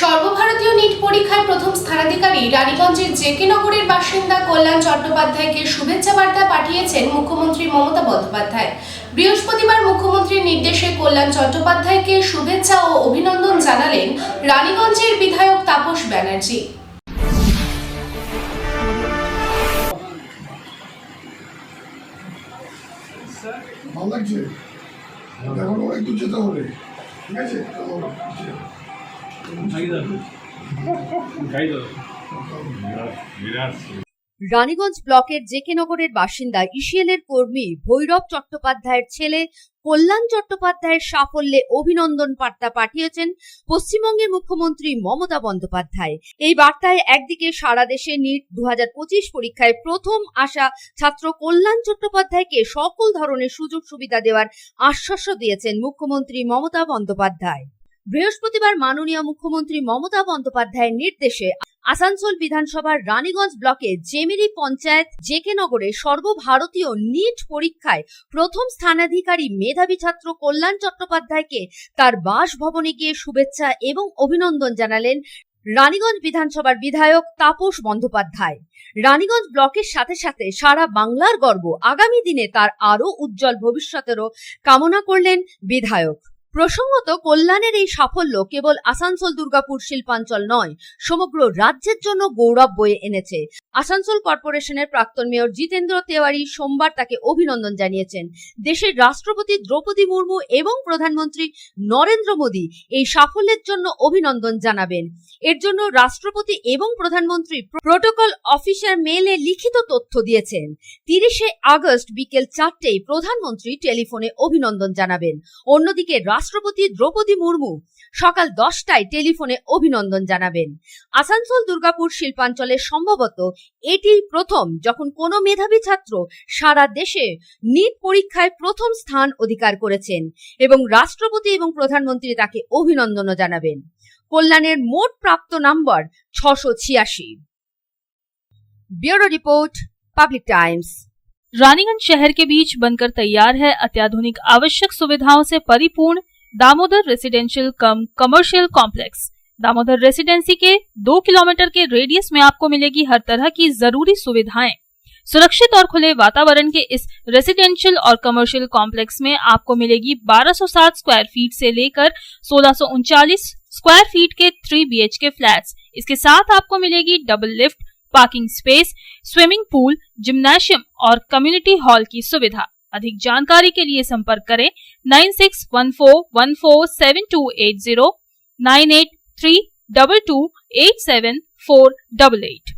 সর্বভারতীয় নিট পরীক্ষায় প্রথম স্থানাধিকারী রানীগঞ্জের জেকে নগরের বাসিন্দা কল্যাণ চট্টোপাধ্যায়কে শুভেচ্ছা বার্তা পাঠিয়েছেন মুখ্যমন্ত্রী মমতা বন্দ্যোপাধ্যায়। বৃহস্পতিবার মুখ্যমন্ত্রীর নির্দেশে কল্যাণ চট্টোপাধ্যায়কে শুভেচ্ছা ও অভিনন্দন জানালেন রানীগঞ্জের বিধায়ক তাপস ব্যানার্জি। ভালো লাগছে, এখন অনেক দূর যেতে হবে, ঠিক আছে? রানীগঞ্জ ব্লকের জেকে নগরের বাসিন্দা ইসিএলের কর্মী ভৈরব চট্টোপাধ্যায়ের ছেলে কল্যাণ চট্টোপাধ্যায়ের সাফল্যে অভিনন্দন বার্তা পাঠিয়েছেন পশ্চিমবঙ্গের মুখ্যমন্ত্রী মমতা বন্দ্যোপাধ্যায়। এই বার্তায় একদিকে সারা দেশে নিট 2025 পরীক্ষায় প্রথম আসা ছাত্র কল্যাণ চট্টোপাধ্যায়কে সকল ধরনের সুযোগ সুবিধা দেওয়ার আশ্বাসও দিয়েছেন মুখ্যমন্ত্রী মমতা বন্দ্যোপাধ্যায়। বৃহস্পতিবার মাননীয় মুখ্যমন্ত্রী মমতা বন্দ্যোপাধ্যায়ের নির্দেশে আসানসোল বিধানসভার রানীগঞ্জ ব্লকে জেমিরি পঞ্চায়েত জেকে নগরে সর্বভারতীয় নিট পরীক্ষায় প্রথম স্থানাধিকারী মেধাবী ছাত্র কল্যাণ চট্টোপাধ্যায়কে তার বাসভবনে গিয়ে শুভেচ্ছা এবং অভিনন্দন জানালেন রানীগঞ্জ বিধানসভার বিধায়ক তাপস বন্দ্যোপাধ্যায়। রানীগঞ্জ ব্লকের সাথে সাথে সারা বাংলার গর্ব, আগামী দিনে তার আরও উজ্জ্বল ভবিষ্যতেরও কামনা করলেন বিধায়ক। প্রসঙ্গত, কল্যাণের এই সাফল্য কেবল আসানসোল দুর্গাপুর শিল্পাঞ্চল নয়, সমগ্র রাজ্যের জন্য গৌরব বয়ে এনেছে। আসানসোল কর্পোরেশনের প্রাক্তন মেয়র জিতেন্দ্র তেওয়ারি সোমবার তাকে অভিনন্দন জানিয়েছেন। দেশের রাষ্ট্রপতি দ্রৌপদী মুর্মু এবং প্রধানমন্ত্রী নরেন্দ্র মোদী এই সাফল্যের জন্য অভিনন্দন জানাবেন। এর জন্য রাষ্ট্রপতি এবং প্রধানমন্ত্রী প্রোটোকল অফিসার মেইলে লিখিত তথ্য দিয়েছেন। 30 আগস্ট বিকেল 4টায় প্রধানমন্ত্রী টেলিফোনে অভিনন্দন জানাবেন। অন্যদিকে রাষ্ট্রপতি দ্রৌপদী মুর্মু সকাল 10টায় টেলিফোনে অভিনন্দন জানাবেন। আসানসোল দুর্গাপুর শিল্পাঞ্চলে সম্ভবত এটি প্রথম যখন কোনো মেধাবী ছাত্র সারা দেশে নিট পরীক্ষায় প্রথম স্থান অধিকার করেছেন এবং রাষ্ট্রপতি এবং প্রধানমন্ত্রী তাকে অভিনন্দনও জানাবেন। কল্যাণের মোট প্রাপ্ত নম্বর 686। Bureau report, public times. Raniganj शहर के बीच बनकर तैयार है अत्याधुनिक आवश्यक सुविधाओं से परिपूर्ण दामोदर रेसिडेंशियल कम कमर्शियल कॉम्प्लेक्स। दामोदर रेसिडेंसी के 2 किलोमीटर के रेडियस में आपको मिलेगी हर तरह की जरूरी सुविधाएं। सुरक्षित और खुले वातावरण के इस रेसिडेंशियल और कमर्शियल कॉम्प्लेक्स में आपको मिलेगी 1260 स्क्वायर फीट से लेकर 1639 स्क्वायर फीट के 3 BHK फ्लैट्स। इसके साथ आपको मिलेगी double lift, parking space, swimming pool, gymnasium और कम्युनिटी हॉल की सुविधा। अधिक जानकारी के लिए संपर्क करें 9614147280, 9832287488।